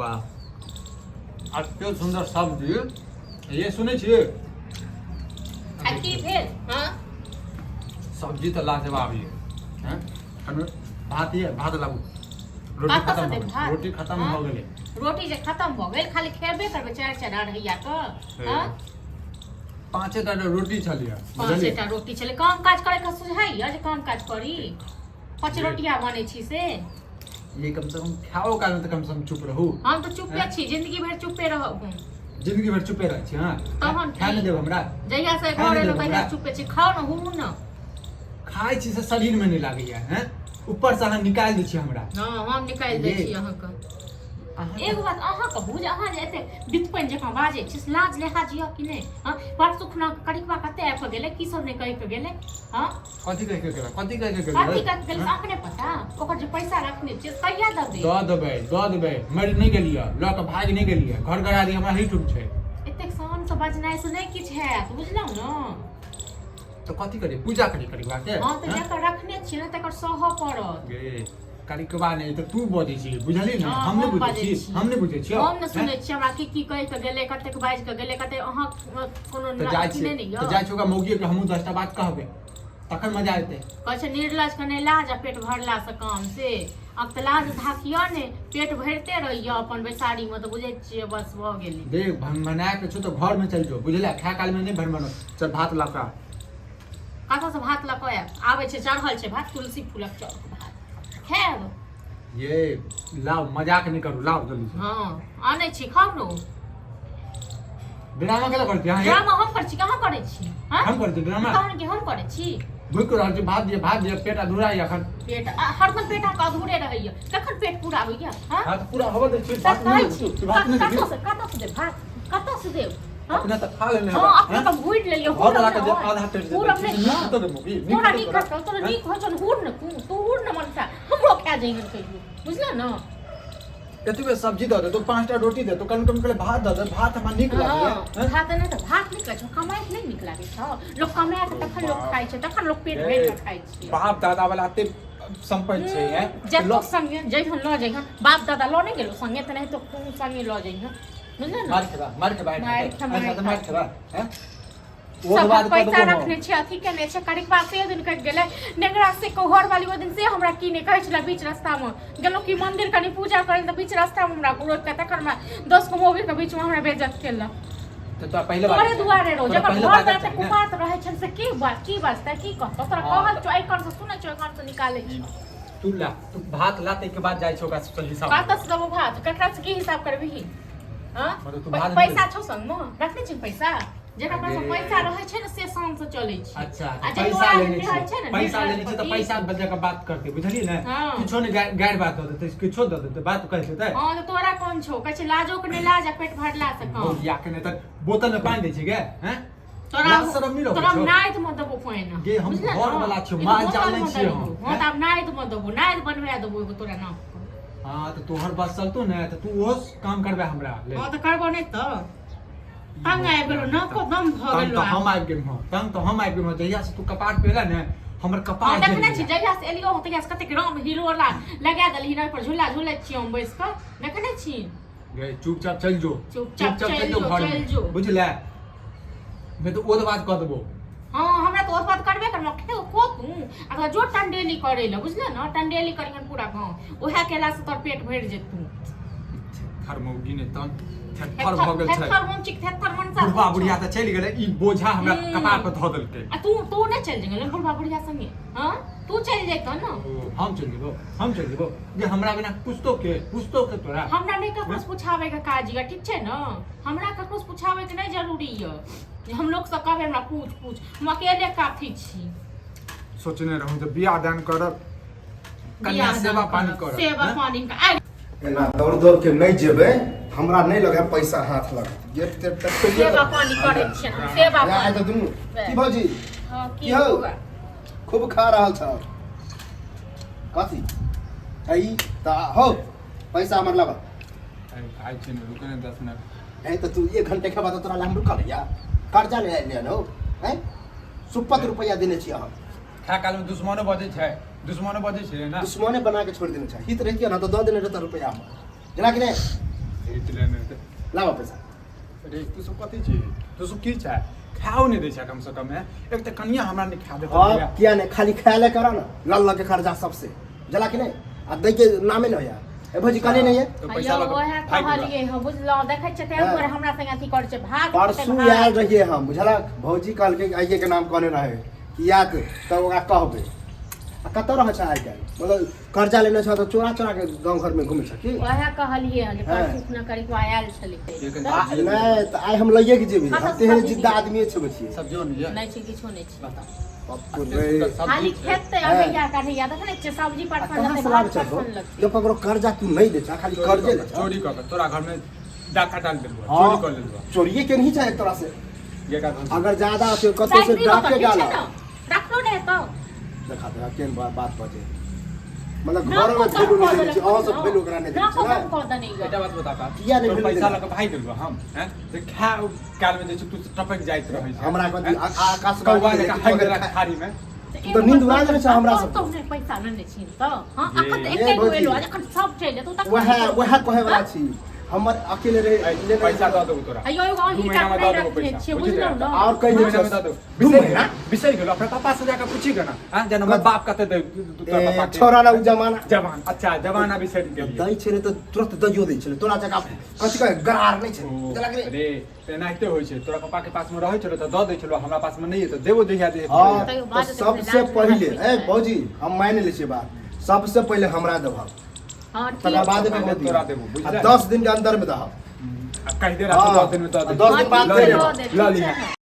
वाह एते सुंदर सब्जी ये सुनै छियै की भेल हां सब्जी तो लाजवाब ये हैं हमें भात ये भात लाबू रोटी खत्म भ गेलै रोटी जे खत्म भ गेल खाली खेबे करबे चार अढ़ैया क हां 5टा रोटी छलिए 5टा रोटी छले काम काज करे के सुझाइया जे काम काज करी 5 रोटियां बनै छी से ये कम से कम खाओ काल में तो कम से कम चुप रहू हम तो चुपे छी जिंदगी भर चुपे रहब जिंदगी भर चुपे रह छी हां तहन खा न देब हमरा जहिया से घर एलो तहिया चुपे छी खाओ न हुँ न खाइ छी से शरीर में नहीं लागैया हैं ऊपर से अहाँ निकाल दै छी हमरा हां हम निकाल दै छी अहाँ के एगो बात अहाँ के बुझ अहाँ जे एते बितपन जकां बाजे छी लाज लेहा जिया कि नै हां पर सुखना कड़िकवा कते आब गेले की सब नै कहि के गेले हां कथि कहि के गेले अपने पता ओकर जे पैसा रखने छी कहिया देबै द देबै मरि नै गेलियै ल के भाग नै गेलियै घर गरारी हमरा ही टूट छै एतेक शान से बजनाइ से नै किछ है बुझलौ न तो कथि करी पूजा करी कड़िकवा के हां त जकर रखने छी न तकर सह पड़त गे कड़िकवा नै त तू बजै छी बुझली न हम नै बुझै छी हम नै बुझै छी हम न सुनै छी हमरा की कहि के गेले कतेक बाज के गेले कते अहाँ कोनो नहि नै त जाय छोका मौगी के हमहु 10टा बात कहबे तखन मजा एतै कहै छै निर्लज कने लाज पेट भरला से काम से अब त लाज धाकिया ने पेट भरते रहियो अपन बेसारी में त बुझै छियै बस भ गेली देख बना के छ तो घर में चल जो बुझला खा काल में नै भरमनो चल भात लाका कतऽ से भात लऽ कऽ आबै छै चढ़ल छै भात तुलसी फूलक चौक भात खाएब ये लाओ मजाक नहीं करू लाओ जल्दी से हां आनै छी खाऊ नो ड्रामा केला करती हां ड्रामा हम कर छी कहां करै छी हां हम करती ड्रामा तहन के हम करै छी भूख रहल छी भात दिए पेट अधूरा है अखन पेट हरदम पेट का अधूरे रहैया कखन पेट पूरा होइया हां हां पूरा होबे दे छी भात नहीं कतऽ से दे भात कतऽ से देव अपना त खा लेने हां अपना त भूइट लेलियो और ला के आधा पेट पूरा नहीं तो दे मुगी तोरा नीक कर तोरा नीक हो जन हुर न तू हुर न मनसा हमरो खा जाइहन कहियो बुझला न एतबे सब्जी दे तो 5टा रोटी दे तो कम पहले भात दे भात हमरा नीक लागै भात नै त भात नीक छै कमाई नै नीक लागै छ लोग कमाय के तखन लोग खाइ छै तखन लोग पेट भरि के खाइ छै बाप दादा वाला एते संपत्ति छै हैं जे लोग संगे जइहन ल जइहन बाप दादा ल नै गेलो संगे त नहीं तो तू संगे ल जइहन मार के मार के हैं वो सब बात पैसा रखने छै अथी केने छै कड़िकवा से दिन कट गेलै नेगरा से कोहर वाली वो दिन से हमरा की ने कहै छला बीच रास्ता में गेलो की मंदिर कनी पूजा करे त बीच रास्ता में हमरा रोक के तकर में 10 को मोबिल के बीच में हमरा बेइज्जत केला तो पहले बात तोरे दुआरे रो जब घर में त कुपात रहै छै से की बात की कहत तोरा कहल चोई कर से सुनै छै घर से निकाले छी तू भात ला के बाद जाय छोका से हिसाब कत से देबो भात ककरा से की हिसाब करबिही हां पैसा छौ संग में रखने छी पैसा जेकरा पास पैसा रहै छै न से शान से चलै छै अच्छा पैसा लेने छै त पैसा बजा के बात करते बुझलिए न किछो ने गाड़ बात दे त किछो दे दे बात कहै छै त हां त तोरा कोन छौ कहै छै लाजो के नै लाज पेट भरला से कम या के नै त बोतल में पानी दै छै गे हैं तोरा तोरा नाइट में देबो पानी गे हम घर वाला छी माल जानै छी हम हां त अब नाइट में देबो नाइट बनवा देबो एगो तोरा नाम हां त तोहर बात चलतो न त तू ओस काम करबे हमरा ले हां त करबो नै त तंग आइ गेलो न को दम भ गेलो तो हम आइ गेल हँ तंग तो हम आइ गेल हँ जहिया से तू कपार पेला ने हमर कपार देखने छी जहिया से एलियो तहिया से कते ग्राम हिलोला लगा देलही न पर झूला झूले छी हम बैस के देखने छी गे चुपचाप चल जो चुपचाप चल जो चल जो बुझले मैं तो ओद बात कह देबो हां हमरा तो ओद बात करबे करम को तू अगर जो टंडेली करे ल बुझले न टंडेली करियन पूरा गांव ओहे केला से तोर पेट भर जेतू खरमौगी ने तन थर भ गेल छै थर मन चिक थर मन सा बुढ़वा बुढ़िया त चल गेलै ई बोझा हमरा कपार पर ध देलकै आ तू नै चल जेंगे बुढ़वा बुढ़िया संगे हां तू चल जैत न हम चल जेबो जे हमरा बिना पुछतो के तोरा हमरा नै ककरो पूछावे के काज य ठीक छै न हमरा ककरो पूछावे के नै जरूरी य हम लोग सब कहबे हमरा पूछ हम अकेले काफी छी सोचने रहूं जे बियाह दान करब कन्या सेवा पानी का एना दौड़ के नहीं जेबे हमरा नहीं लगे पैसा हाथ लग गेट तक सेवा पानी करे छै सेवा आइ त दुनु की भौजी हां की हो खूब खा रहल छ कथी आई त हो पैसा हमर लग आइ छै न रुकने 10 मिनट ए त तू 1 घंटे के बाद तोरा ला हम रुकल या कर्जा ले लो हैं 70 रुपया देने छी हम खा काल में दुश्मनो बजे छै ना दुश्मने बना के छोड़ देने छै हित रहिए ना तो 10 देने रहता रुपया हम जना कि नहीं लावा पैसा अरे तू सब कथी छी तू सब की चाहे खाओ नहीं दै छै कम से कम है एक त कनिया हमरा नहीं खा देत हाँ किया नहीं खाली ख्याल करा ना लल के खर्चा सबसे जला कि नहीं आ दै के नामे नहीं यार ए भौजी कहले नहीं है तो पैसा अयो लगा ओहे कहलिए हो बुझलो देखै छै तें पर हमरा संग अथी कर छै भाग परसू आयल रहिए हम बुझलक भौजी कहल के आइए के नाम कहने रहे कि या तो ओकरा कहबे आ कतऽ रह छै आइ काल्हि मतलब कर्जा लेने छ तो चोरा चोरा के गांव घर में घुमै छ की ओहे कहलिए जे परसू न करी को आयल छलै नहीं तो आइ हम लइए के जेबे हम तेहन जिद्दा आदमी छै बचिए सब जो नहीं है नहीं छै किछो नहीं छै बता खाली खेत ते अबैया काढ़ैया देखै छै सब्जी पर कहाँ से लाभ छ तो जब ककरो कर्जा तू नहीं दे छ खाली कर्जे ले छ चोरी कर के तोरा घर में डाका डाल देलबो हाँ, चोरी कर लेलबो चोरिए के नहीं चाहे तोरा से ये का अगर ज्यादा से कतो से डाके डाला रखलो नहीं तो देखा दे केन बात बजे मतलब घर में भेलू नहीं छै अहाँ सब भेलू करा नहीं छै ना बेटा बात बता का किया नहीं भेलू पैसा लगा भाई देलबो हम हैं ते खा काल में जे छै तू टपक जाइत रहै छै हमरा को आकाश कौवा जका खाइ देला खारी में तो नींद उड़ा देने छ हमरा सब तो नहीं पैसा नहीं छीन तो हां अखन एके गो एलो अखन सब छै तू तक वह कहे वाला छी हमर अकेले रहे पैसा दऽ देबो तोरा अयो एगो अही का रखे छै बुझलो न और कहीं महीना में नहीं दऽ देबो बिसरि गेलो अपना पापा से जाकर पूछी गना हां जन हमर बाप कते दे तोरा पापा के छोरा ना उ जमाना जवान अच्छा जवाना बिसरि गेलिए दई छले तो तुरंत दइयो दै छले तोरा जका कथि कहे गरार नहीं छै जला के अरे तेनाहिते होइ छै तोरा पापा के पास में रहै छलो त दऽ दै छलो हमरा पास में नहीं है तो देबो जहिया दे हां तो सबसे पहले ए भौजी हम मान ले छी बात सबसे पहले हमरा देबा हां तकर बाद ठीक में तोरा देबो बुझले 10 दिन के अंदर में दह कहि दे रहा 10 दिन में दऽ दे 10 दिन बाद हाँ, दे ठीक देबा है, ला ठीक ली है।